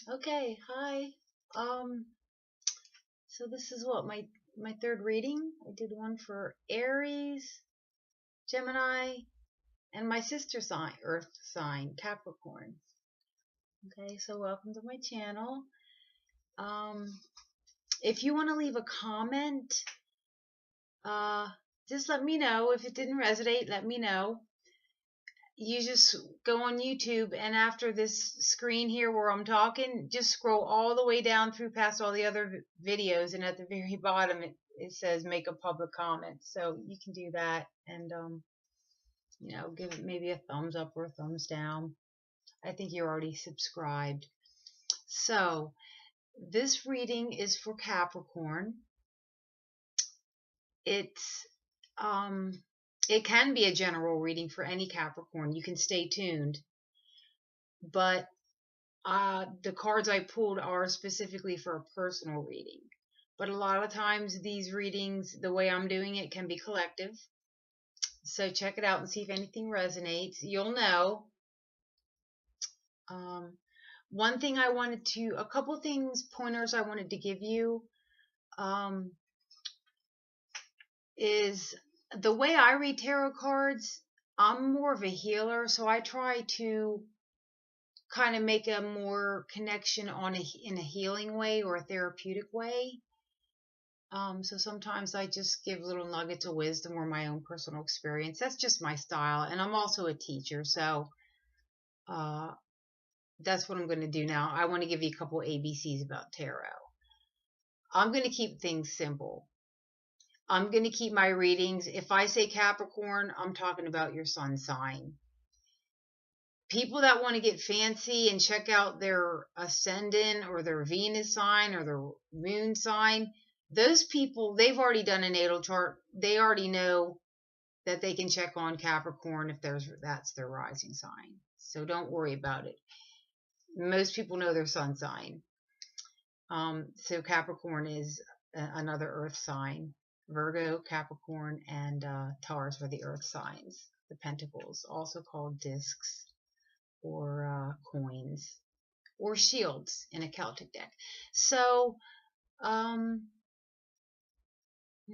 Okay, hi. Um, so this is what my third reading. I did one for Aries, Gemini, and my sister sign, Earth sign, Capricorn. Okay, so welcome to my channel. Um, if you want to leave a comment, uh, just let me know. If it didn't resonate, let me know. You just go on YouTube, and after this screen here where I'm talking, just scroll all the way down through past all the other videos, and at the very bottom it says make a public comment. So you can do that, and give it maybe a thumbs up or a thumbs down. I think you're already subscribed. So this reading is for Capricorn. It's it can be a general reading for any Capricorn. You can stay tuned, but the cards I pulled are specifically for a personal reading. But a lot of times these readings, the way I'm doing it, can be collective. So check it out and see if anything resonates. You'll know. Um, a couple things, pointers I wanted to give you um, is the way I read tarot cards. I'm more of a healer, so I try to kind of make a more connection in a healing way or a therapeutic way. So sometimes I just give little nuggets of wisdom or my own personal experience. That's just my style. And I'm also a teacher. So uh, that's what I'm going to do now. I want to give you a couple ABCs about tarot. I'm going to keep things simple. I'm going to keep my readings. If I say Capricorn, I'm talking about your sun sign. People that want to get fancy and check out their ascendant or their Venus sign or their moon sign, those people, they've already done a natal chart. They already know that they can check on Capricorn if that's their rising sign. So don't worry about it. Most people know their sun sign. So Capricorn is another earth sign. Virgo, Capricorn, and Taurus are the earth signs. The pentacles, also called discs or coins or shields in a Celtic deck. So, what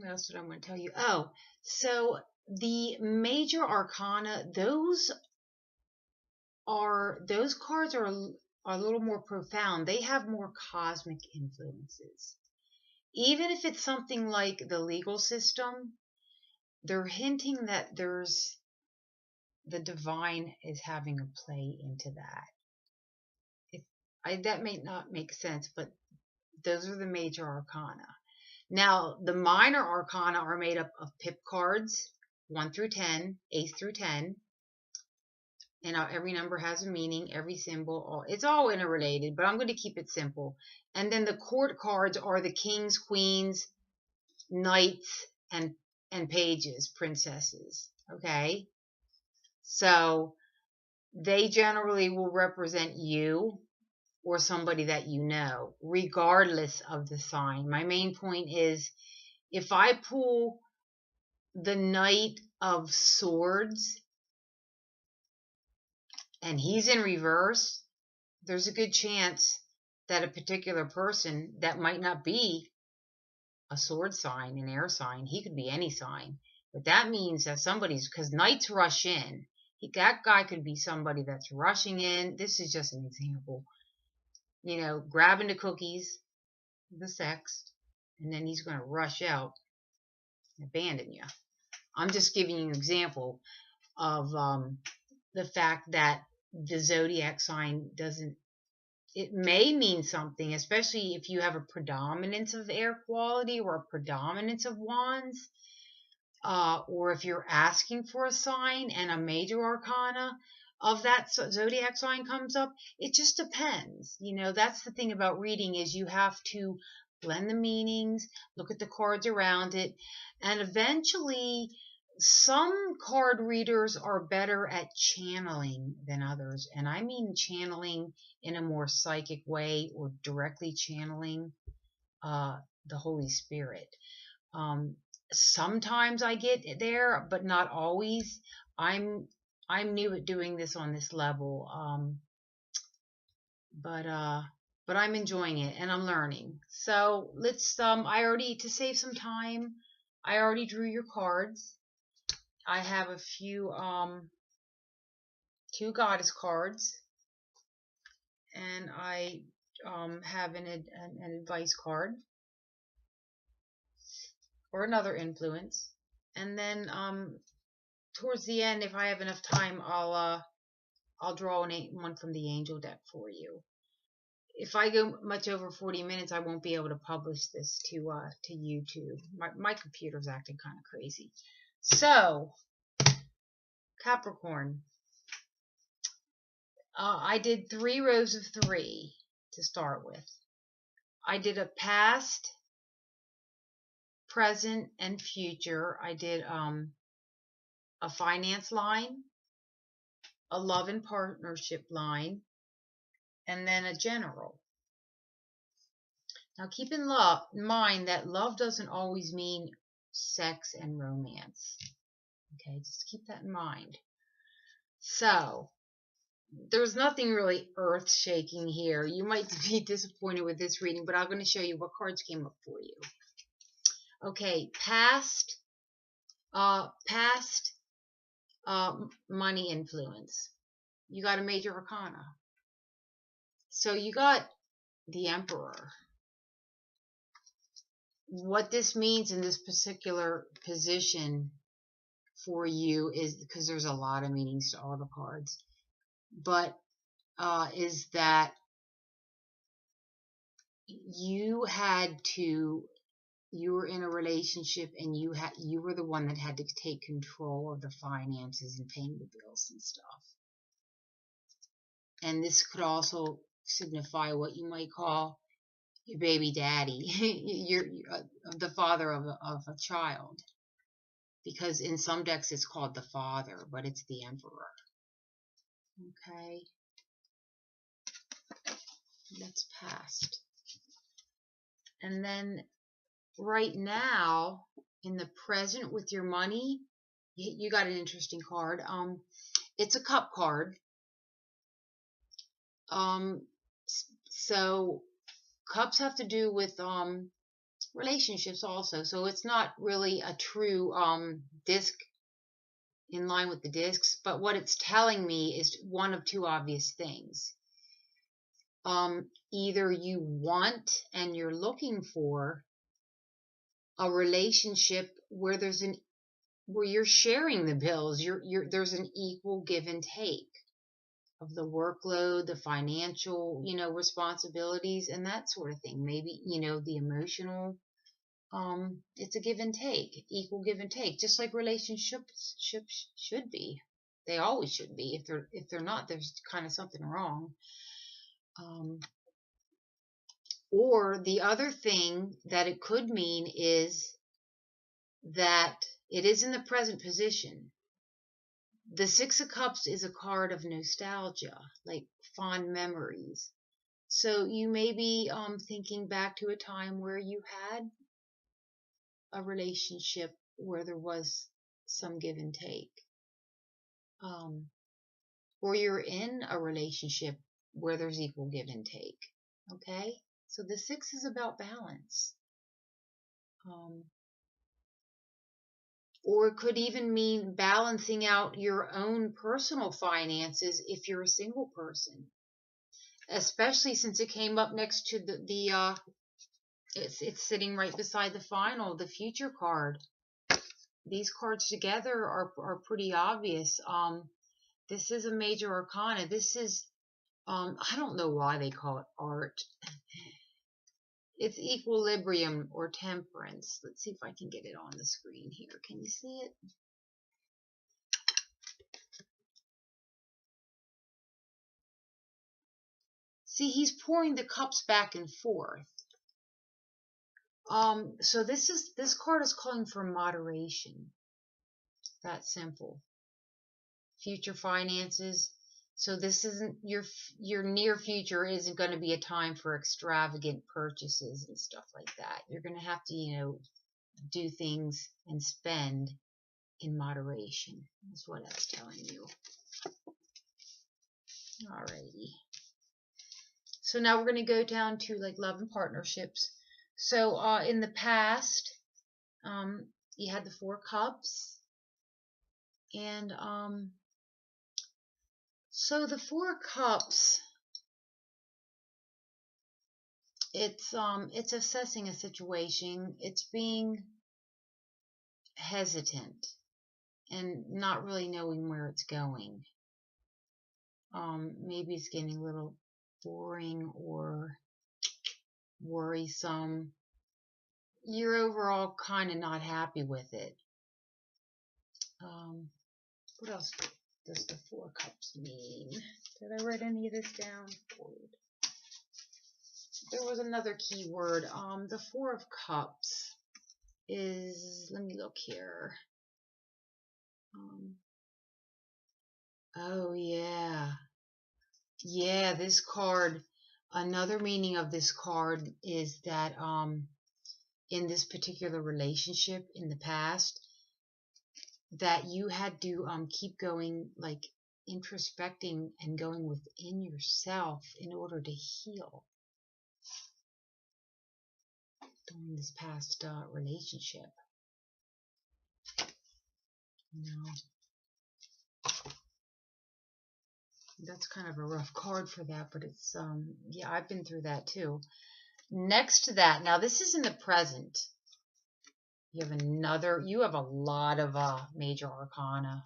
else did I want to tell you? Oh, so the major arcana, those cards are a little more profound. They have more cosmic influences. Even if it's something like the legal system, they're hinting that the divine is having a play into that. That may not make sense, but those are the major arcana. Now, the minor arcana are made up of pip cards, 1 through 10, ace through 10. And every number has a meaning, every symbol, it's all interrelated, but I'm going to keep it simple. And then the court cards are the kings, queens, knights, and pages, princesses. Okay? So they generally will represent you or somebody that you know, regardless of the sign. My main point is if I pull the Knight of Swords and he's in reverse, there's a good chance that a particular person that might not be a sword sign, an air sign, he could be any sign, but that means that because knights rush in. That guy could be somebody that's rushing in. This is just an example. Grabbing the cookies, the sex, and then he's going to rush out and abandon you. I'm just giving you an example of the fact that the zodiac sign it may mean something, especially if you have a predominance of air quality or a predominance of wands, or if you're asking for a sign and a major arcana of that zodiac sign comes up. It just depends. That's the thing about reading, is you have to blend the meanings, look at the cards around it, and eventually some card readers are better at channeling than others. And I mean channeling in a more psychic way, or directly channeling the Holy Spirit. Sometimes I get there, but not always. I'm new at doing this on this level. But but I'm enjoying it and I'm learning. So let's, to save some time, I already drew your cards. I have a few, two goddess cards, and I have an advice card or another influence. And then towards the end, if I have enough time, I'll draw one from the angel deck for you. If I go much over 40 minutes, I won't be able to publish this to YouTube. My computer's acting kind of crazy. So, Capricorn, I did 3 rows of 3 to start with. I did a past, present, and future. I did a finance line, a love and partnership line, and then a general. Now keep in mind that love doesn't always mean sex and romance. Okay, just keep that in mind. So, there's nothing really earth-shaking here. You might be disappointed with this reading, but I'm going to show you what cards came up for you. Okay, past money influence. You got a major arcana. So you got the Emperor. What this means in this particular position for you is, because there's a lot of meanings to all the cards, but is that you were in a relationship and you were the one that had to take control of the finances and paying the bills and stuff. And this could also signify what you might call your baby daddy, you're the father of a child, because in some decks it's called the father, but it's the Emperor. Okay, that's past. And then right now, in the present with your money, you got an interesting card. It's a cup card. So cups have to do with relationships also. So it's not really a true disc in line with the discs, but what it's telling me is one of two obvious things. Either you want and you're looking for a relationship where you're sharing the bills, there's an equal give and take of the workload, the financial, responsibilities and that sort of thing. Maybe, the emotional, it's a give and take, equal give and take, just like relationships should be. They always should be. If they're not, there's kind of something wrong. Or the other thing that it could mean is that it is in the present position. The Six of Cups is a card of nostalgia, like fond memories. So you may be thinking back to a time where you had a relationship where there was some give and take. Or you're in a relationship where there's equal give and take. Okay? So the 6 is about balance. Or it could even mean balancing out your own personal finances if you're a single person. Especially since it came up next to it's sitting right beside the final, the future card. These cards together are pretty obvious. This is a major arcana. This is, I don't know why they call it art. It's equilibrium or temperance. Let's see if I can get it on the screen here. Can you see it? See, he's pouring the cups back and forth. So this card is calling for moderation. That simple. Future finances. So this isn't your near future isn't going to be a time for extravagant purchases and stuff like that. You're going to have to, do things and spend in moderation. That's what I was telling you. Alrighty. So now we're going to go down to like love and partnerships. So in the past, you had the Four Cups, and so the Four Cups, it's assessing a situation. It's being hesitant and not really knowing where it's going. Maybe it's getting a little boring or worrisome. You're overall kind of not happy with it. What else does the Four Cups mean? Did I write any of this down? There was another key word. The Four of Cups is, let me look here. Oh yeah. Yeah, this card, another meaning of this card is that in this particular relationship in the past, that you had to keep going, like introspecting and going within yourself in order to heal during this past relationship. That's kind of a rough card for that, but it's yeah, I've been through that too. Next to that, now this is in the present. You have a lot of major arcana.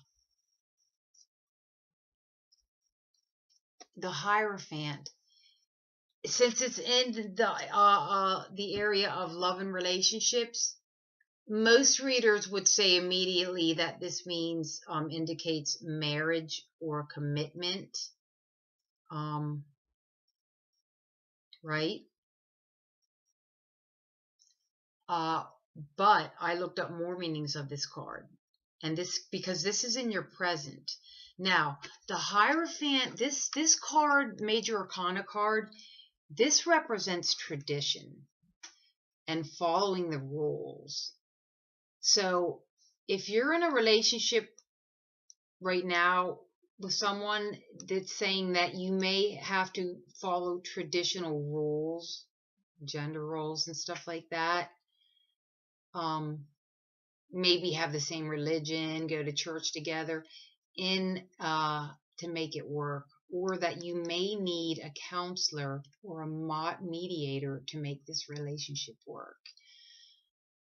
The Hierophant. Since it's in the area of love and relationships, most readers would say immediately that this means indicates marriage or commitment. Right? But I looked up more meanings of this card, and because this is in your present. Now, the Hierophant, this card, Major Arcana card, this represents tradition and following the rules. So if you're in a relationship right now with someone that's saying that you may have to follow traditional rules, gender roles and stuff like that, maybe have the same religion, go to church together to make it work, or that you may need a counselor or a mediator to make this relationship work.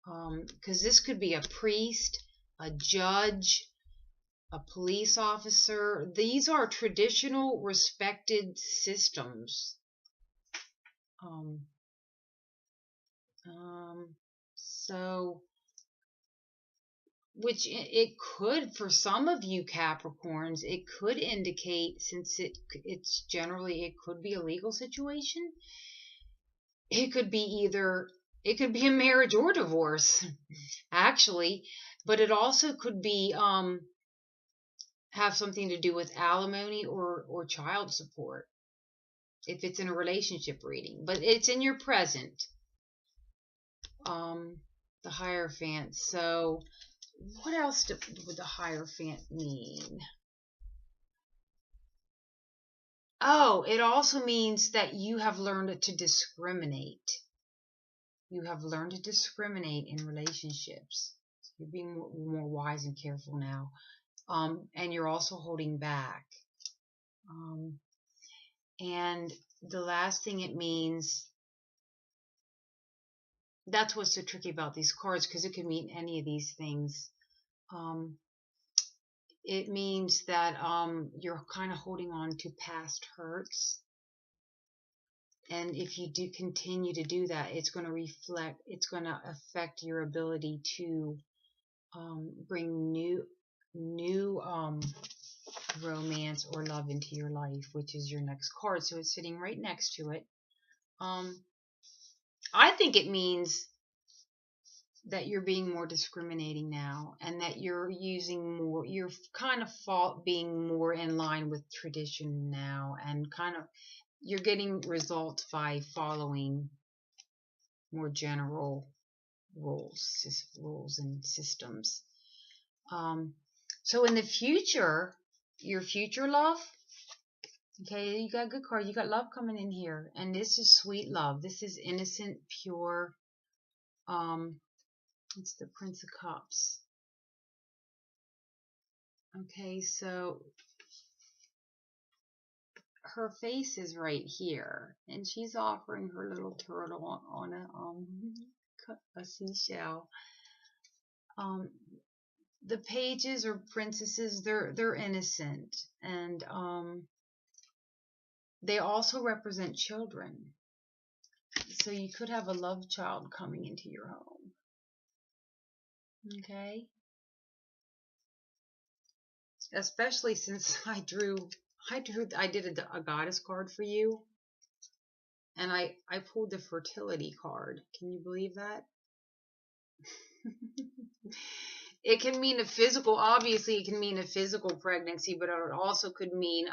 Because this could be a priest, a judge, a police officer. These are traditional, respected systems. So, which it could, for some of you Capricorns, it could indicate, since it's generally, it could be a legal situation. It could be a marriage or divorce, actually, but it also could be have something to do with alimony or child support if it's in a relationship reading, but it's in your present. The Hierophant. So what else would the Hierophant mean? Oh, it also means that you have learned to discriminate. You have learned to discriminate in relationships. You're being more wise and careful now. And you're also holding back. And the last thing it means, that's what's so tricky about these cards, because it could mean any of these things. It means that you're kind of holding on to past hurts. And if you do continue to do that, it's going to affect your ability to bring new romance or love into your life, which is your next card. So it's sitting right next to it. I think it means that you're being more discriminating now, and that you're kind of being more in line with tradition now, and kind of you're getting results by following more general rules and systems. So in the future, your future love, Okay, you got a good card. You got love coming in here. And this is sweet love. This is innocent, pure. It's the Prince of Cups. Okay, so her face is right here, and she's offering her little turtle on a seashell. The pages or princesses, they're innocent, and they also represent children. So you could have a love child coming into your home. Okay? Especially since I did a goddess card for you, and I pulled the fertility card. Can you believe that? It can mean a physical, obviously it can mean a physical pregnancy, but it also could mean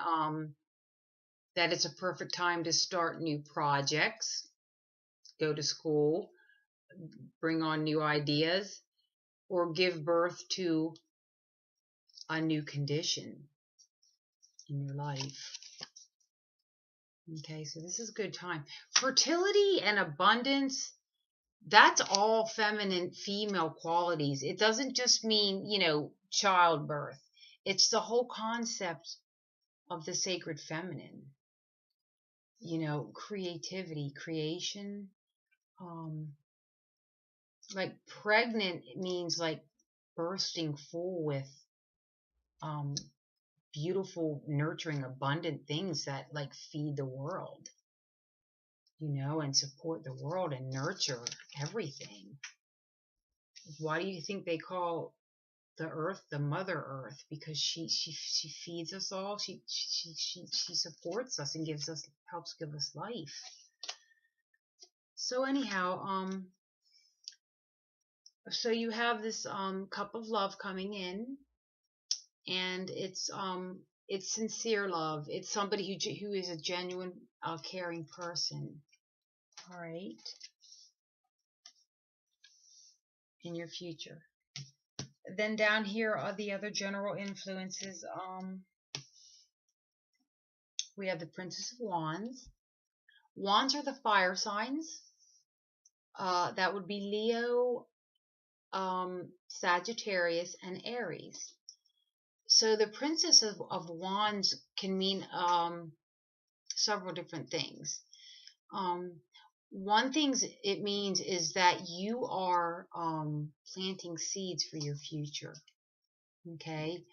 that it's a perfect time to start new projects, go to school, bring on new ideas, or give birth to a new condition in your life. Okay, so this is a good time. Fertility and abundance, that's all feminine, female qualities. It doesn't just mean, childbirth. It's the whole concept of the sacred feminine. Creativity, creation. Like pregnant means like bursting full with beautiful, nurturing, abundant things that like feed the world, and support the world and nurture everything. Why do you think they call the earth the Mother Earth? Because she feeds us all. She supports us and helps give us life. So anyhow, so you have this cup of love coming in, and it's sincere love. It's somebody who is a genuine, caring person. All right, in your future. Then down here are the other general influences. We have the Princess of Wands. Wands are the fire signs. That would be Leo, Sagittarius, and Aries. So the Princess of Wands can mean several different things. One thing it means is that you are planting seeds for your future. Okay,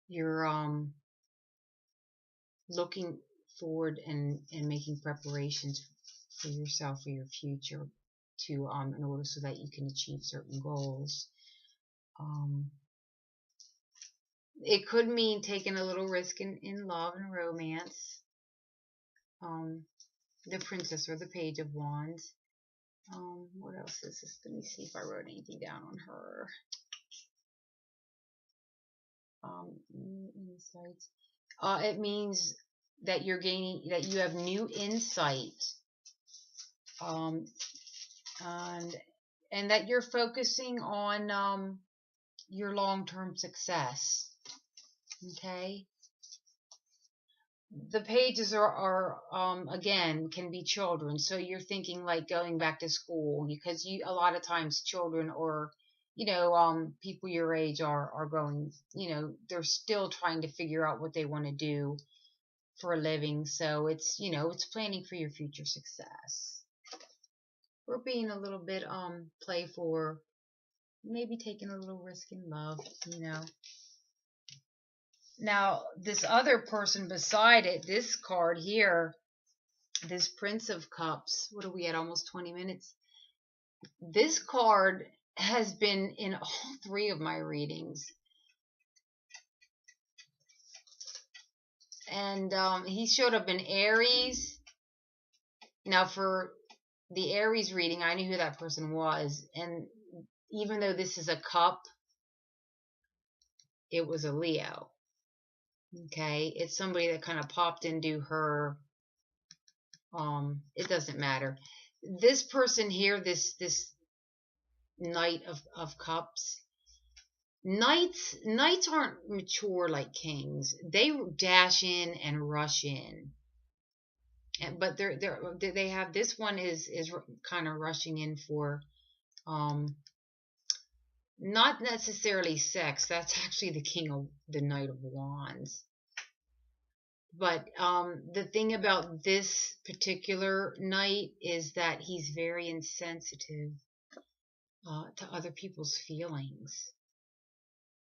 you're looking forward and making preparations for yourself, for your future, to in order so that you can achieve certain goals. It could mean taking a little risk in love and romance. The Princess or the Page of Wands. What else is this? Let me see if I wrote anything down on her. Insights. It means that that you have new insight, and that you're focusing on your long-term success. Okay. The pages are again can be children, so you're thinking like going back to school, because a lot of times children or people your age are going, they're still trying to figure out what they want to do for a living. So it's it's planning for your future success. We're being a little bit playful, maybe taking a little risk in love. Now, this other person beside it, this card here, this Prince of Cups, what are we at, almost 20 minutes? This card has been in all three of my readings. And he showed up in Aries. Now, for the Aries reading, I knew who that person was. And even though this is a cup, it was a Leo. Okay, it's somebody that kind of popped into her. It doesn't matter. This person here, this Knight of Cups. Knights aren't mature like kings. They dash in and rush in. but they have, this one is kind of rushing in for not necessarily sex. That's actually the Knight of Wands. But the thing about this particular knight is that he's very insensitive to other people's feelings.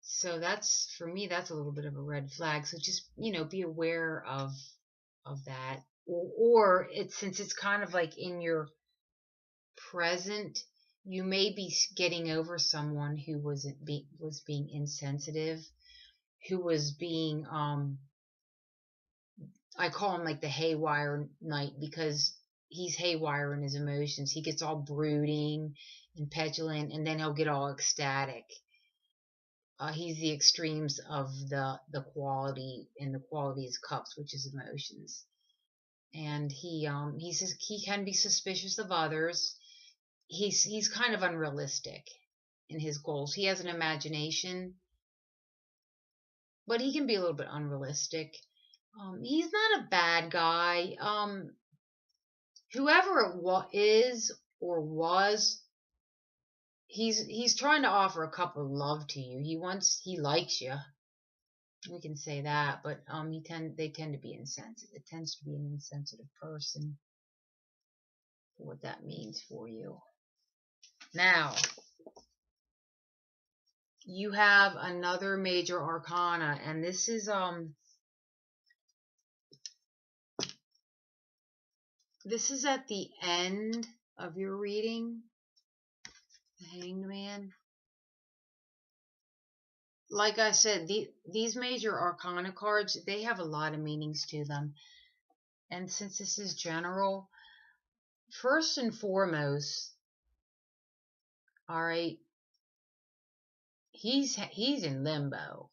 So that's, for me, that's a little bit of a red flag. So just, be aware of that. Or it's, since it's kind of like in your present, you may be getting over someone who was being insensitive, who was being I call him like the haywire knight, because he's haywire in his emotions. He gets all brooding and petulant, and then he'll get all ecstatic. He's the extremes of the quality, and the quality is cups, which is emotions. And he says he can be suspicious of others. He's kind of unrealistic in his goals. He has an imagination, but he can be a little bit unrealistic. He's not a bad guy. Whoever it is or was, he's trying to offer a cup of love to you. He likes you. We can say that, but they tend to be insensitive. It tends to be an insensitive person. For what that means for you. Now, you have another major arcana, and this is at the end of your reading, the Hanged Man. Like I said, these major arcana cards, they have a lot of meanings to them. And since this is general, first and foremost, all right, he's in limbo.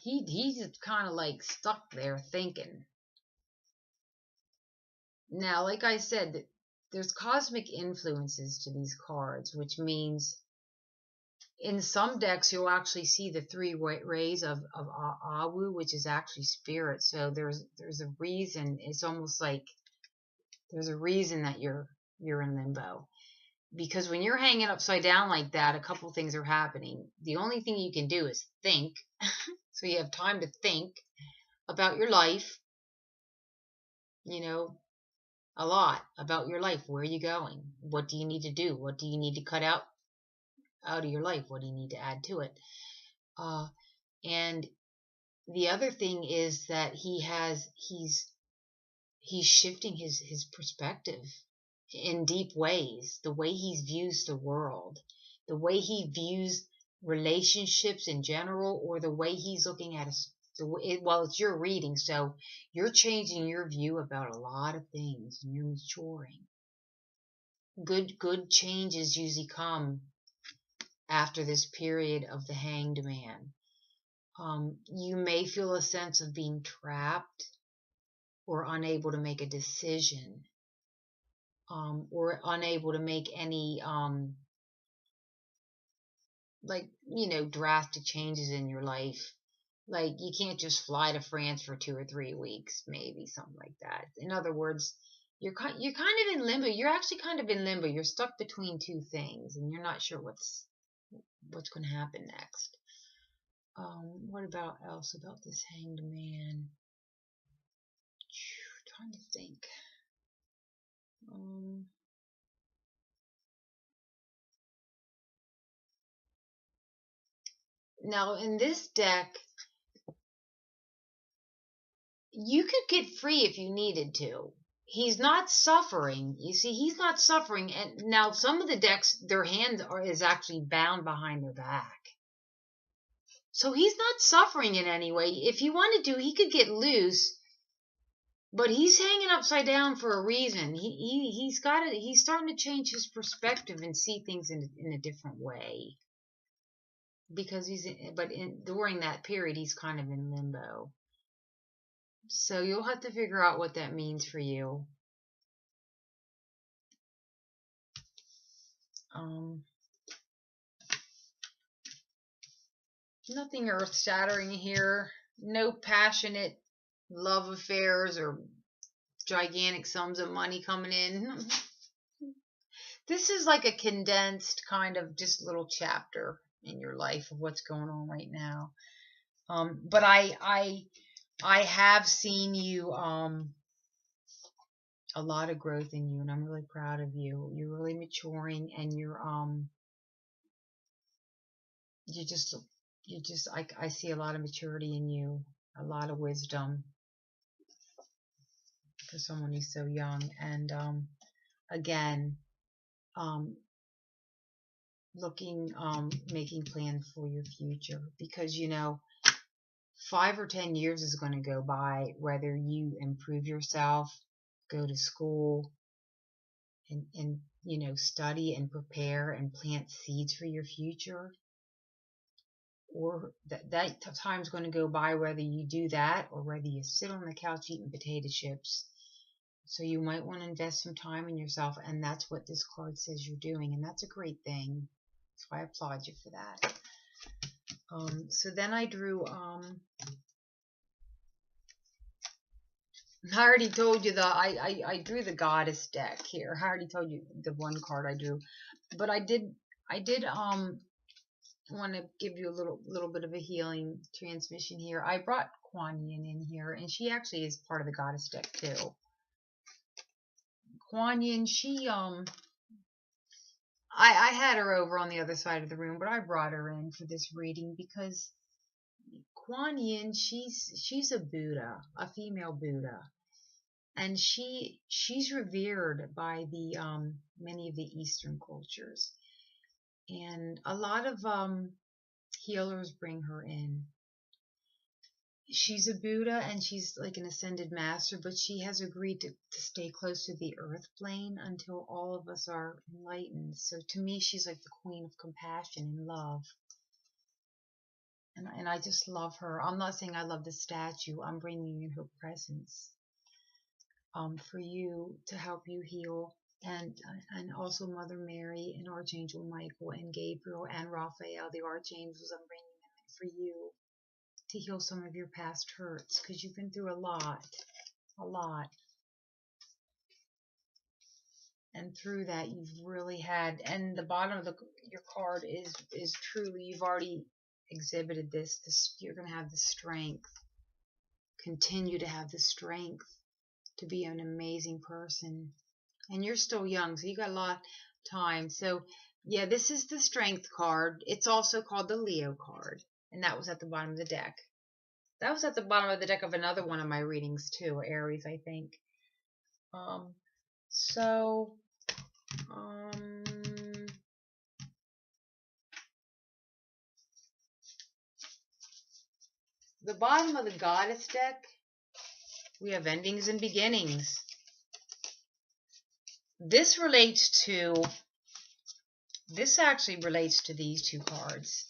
He's kind of like stuck there thinking. Now, like I said, there's cosmic influences to these cards, which means in some decks you'll actually see the three rays of Awu, which is actually spirit. So there's a reason. It's almost like there's a reason that you're in limbo. Because when you're hanging upside down like that, a couple things are happening. The only thing you can do is think. So you have time to think about your life, a lot about your life. Where are you going? What do you need to do? What do you need to cut out of your life? What do you need to add to it? And the other thing is that he's shifting his perspective in deep ways. The way he views the world, the way he views relationships in general, or the way he's looking at us. Well, it's your reading, so you're changing your view about a lot of things, and you're maturing. Good changes usually come after this period of the Hanged Man. You may feel a sense of being trapped or unable to make a decision, or unable to make any drastic changes in your life. Like, you can't just fly to France for 2 or 3 weeks, maybe something like that. In other words, you're kind of in limbo. You're actually kind of in limbo. You're stuck between two things, and you're not sure what's going to happen next. What else about this Hanged Man? Trying to think. Now, in this deck, you could get free if you needed to. He's not suffering. You see, he's not suffering. And now some of the decks, their hand is actually bound behind their back. So he's not suffering in any way. If he wanted to, he could get loose. But he's hanging upside down for a reason. He's starting to change his perspective and see things in a different way. Because during that period, he's kind of in limbo. So you'll have to figure out what that means for you. Nothing earth-shattering here. No passionate love affairs or gigantic sums of money coming in. This is like a condensed kind of just little chapter in your life of what's going on right now. But I have seen you a lot of growth in you, and I'm really proud of you. You're really maturing, and I see a lot of maturity in you, a lot of wisdom for someone who's so young. And again, um, making plans for your future, because 5 or 10 years is going to go by whether you improve yourself, go to school, and study and prepare and plant seeds for your future, or that time's going to go by whether you do that or whether you sit on the couch eating potato chips. So you might want to invest some time in yourself, and that's what this card says you're doing, and that's a great thing. So I applaud you for that. So then I drew I already told you I drew the goddess deck here. I already told you the one card I drew, but I did want to give you a little bit of a healing transmission here. I brought Kuan Yin in here, and she actually is part of the goddess deck too. Kuan Yin, she I had her over on the other side of the room, but I brought her in for this reading because Kuan Yin, she's a Buddha, a female Buddha, and she's revered by the many of the Eastern cultures, and a lot of healers bring her in. She's a Buddha, and she's like an ascended master, but she has agreed to stay close to the earth plane until all of us are enlightened. So to me, she's like the queen of compassion and love. And I just love her. I'm not saying I love the statue. I'm bringing in her presence for you, to help you heal. And also Mother Mary and Archangel Michael and Gabriel and Raphael, the archangels, I'm bringing them in for you to heal some of your past hurts, because you've been through a lot. And through that, you've really had, and the bottom of your card is truly, you've already exhibited this. You're going to have the strength, continue to have the strength to be an amazing person. And you're still young, so you got a lot of time. So yeah, this is the strength card. It's also called the Leo card, and that was at the bottom of the deck. That was at the bottom of the deck of another one of my readings too, Aries, I think. The bottom of the goddess deck, we have endings and beginnings. This actually relates to these two cards.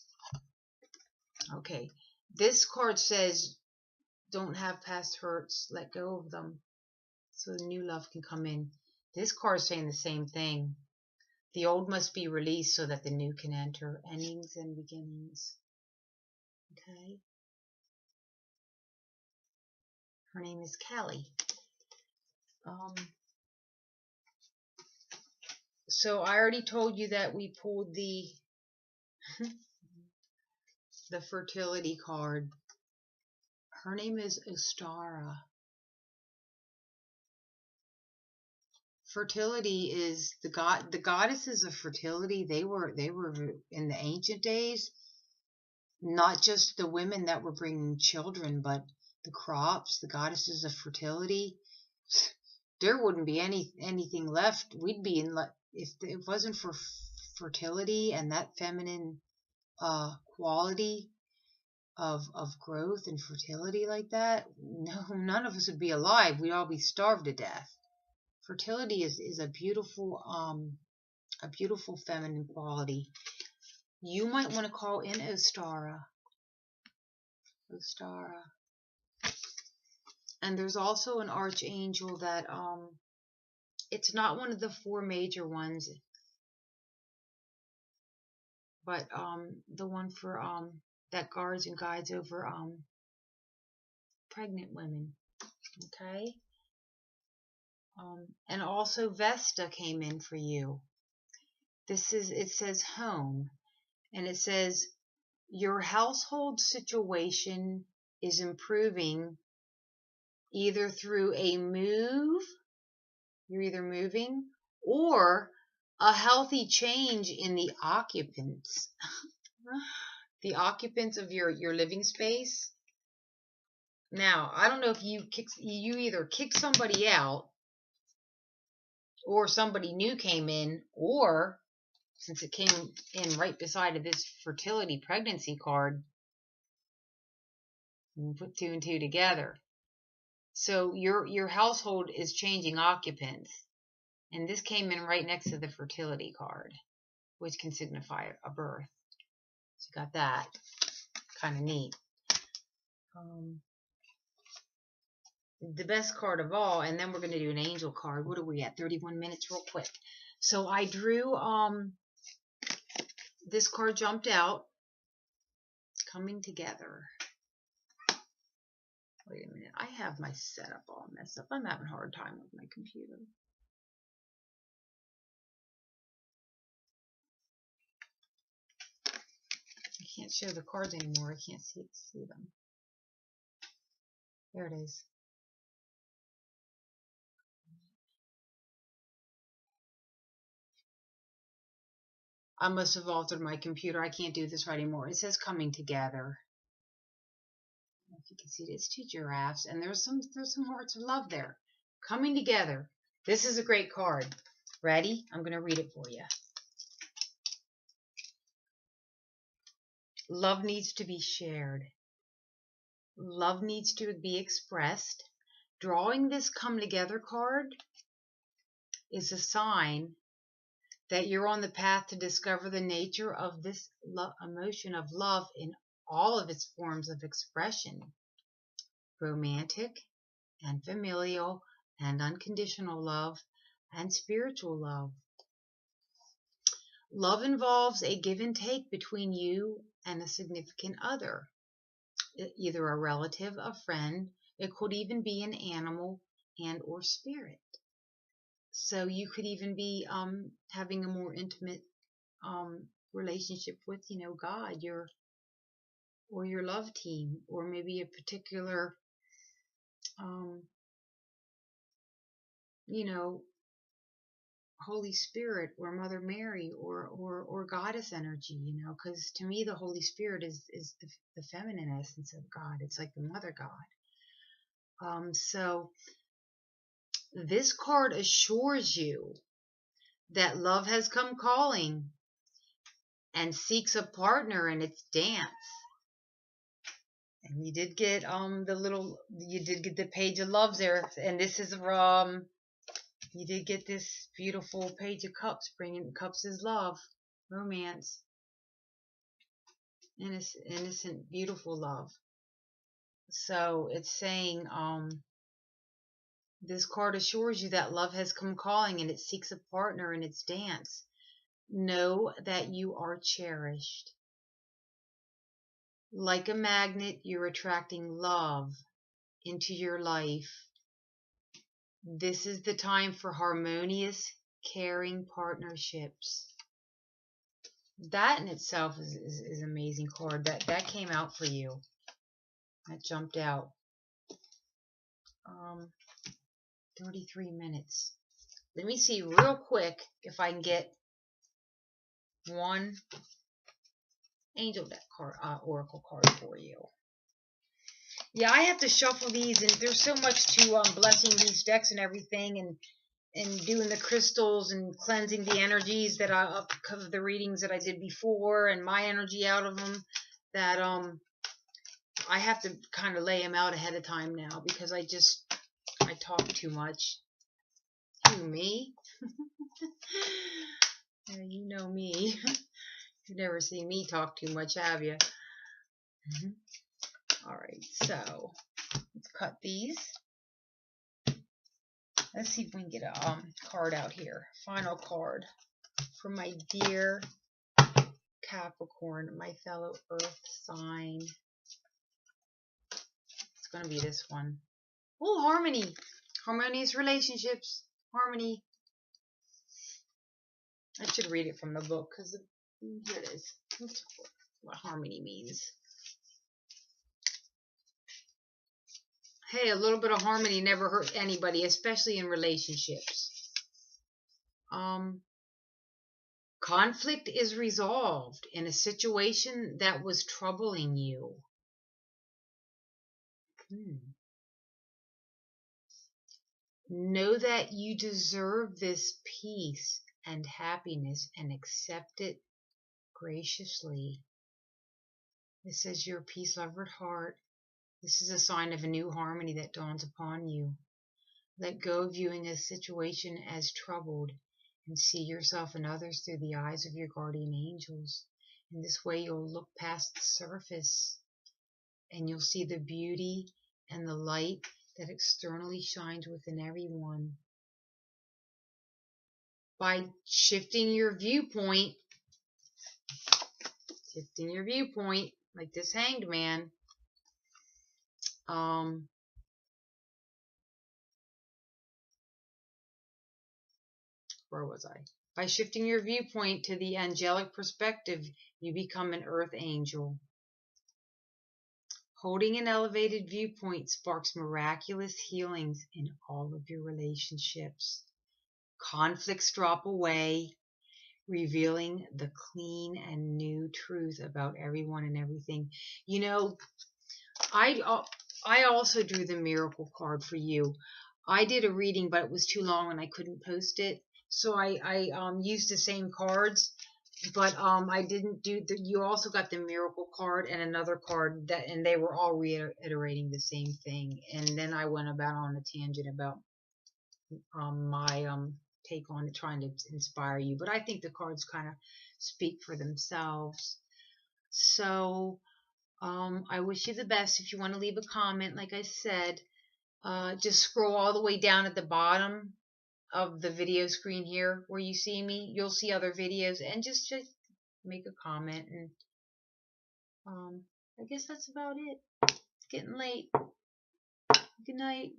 Okay, this card says, don't have past hurts, let go of them, so the new love can come in. This card is saying the same thing. The old must be released so that the new can enter. Endings and beginnings. Okay. Her name is Kelly. So I already told you that we pulled the the fertility card. Her name is Ostara. Fertility is the goddesses of fertility. They were in the ancient days, not just the women that were bringing children, but the crops, the goddesses of fertility. There wouldn't be anything left. We'd be in, if it wasn't for fertility and that feminine quality of growth and fertility like that. No, none of us would be alive. We'd all be starved to death. Fertility is a beautiful feminine quality. You might want to call in Ostara. And there's also an archangel that it's not one of the 4 major ones, but the one for that guards and guides over pregnant women. Okay. And also Vesta came in for you. It says home, and it says your household situation is improving either through a move, you're either moving, or a healthy change in the occupants. The occupants of your living space. Now, I don't know if you either kicked somebody out, or somebody new came in, or since it came in right beside this fertility pregnancy card, you put two and two together. So your household is changing occupants, and this came in right next to the fertility card, which can signify a birth. So you got that. Kind of neat. The best card of all, and then we're going to do an angel card. What are we at? 31 minutes, real quick. So I drew, this card jumped out, coming together. Wait a minute, I have my setup all messed up. I'm having a hard time with my computer. I can't show the cards anymore. I can't see them. There it is. I must have altered my computer. I can't do this right anymore. It says coming together. I don't know if you can see it. It's two giraffes, and there's some hearts of love there. Coming together. This is a great card. Ready? I'm going to read it for you. Love needs to be shared. Love needs to be expressed. Drawing this come together card is a sign that you're on the path to discover the nature of this emotion of love in all of its forms of expression. Romantic and familial and unconditional love and spiritual love. Love involves a give and take between you and a significant other, either a relative, a friend. It could even be an animal and or spirit. So you could even be having a more intimate relationship with, God, your love team, or maybe a particular, Holy Spirit or Mother Mary or Goddess energy, because to me the Holy Spirit is the feminine essence of God. It's like the Mother God. So this card assures you that love has come calling and seeks a partner in its dance. And you did get the Page of Love there, and this is you did get this beautiful Page of Cups. Bringing Cups is love, romance, innocent, beautiful love. So it's saying this card assures you that love has come calling and it seeks a partner in its dance. Know that you are cherished. Like a magnet, you're attracting love into your life. This is the time for harmonious, caring partnerships. That in itself is an amazing card. That came out for you. That jumped out. 33 minutes. Let me see real quick if I can get one angel deck card, oracle card for you. Yeah, I have to shuffle these, and there's so much to blessing these decks and everything, and doing the crystals and cleansing the energies that of the readings that I did before, and my energy out of them, that I have to kind of lay them out ahead of time now, because I talk too much. Who, me? Yeah, you know me. You've never seen me talk too much, have you? Alright, so let's cut these. Let's see if we can get a card out here. Final card for my dear Capricorn, my fellow earth sign. It's going to be this one. Oh, harmony. Harmonious relationships. Harmony. I should read it from the book because here it is. That's what harmony means. Hey, a little bit of harmony never hurt anybody, especially in relationships. Conflict is resolved in a situation that was troubling you. Know that you deserve this peace and happiness and accept it graciously. This is your peace-lover heart. This is a sign of a new harmony that dawns upon you. Let go of viewing a situation as troubled and see yourself and others through the eyes of your guardian angels. In this way, you'll look past the surface and you'll see the beauty and the light that externally shines within everyone. By shifting your viewpoint, like this Hanged Man, where was I? By shifting your viewpoint to the angelic perspective, you become an earth angel. Holding an elevated viewpoint sparks miraculous healings in all of your relationships. Conflicts drop away, revealing the clean and new truth about everyone and everything. You know, I also drew the miracle card for you. I did a reading, but it was too long and I couldn't post it. So I used the same cards, but I didn't do the. You also got the miracle card and another card that, and they were all reiterating the same thing. And then I went about on a tangent about my take on it, trying to inspire you. But I think the cards kind of speak for themselves. So I wish you the best. If you want to leave a comment, like I said, just scroll all the way down at the bottom of the video screen here where you see me. You'll see other videos, and just make a comment. And I guess that's about it. It's getting late. Good night.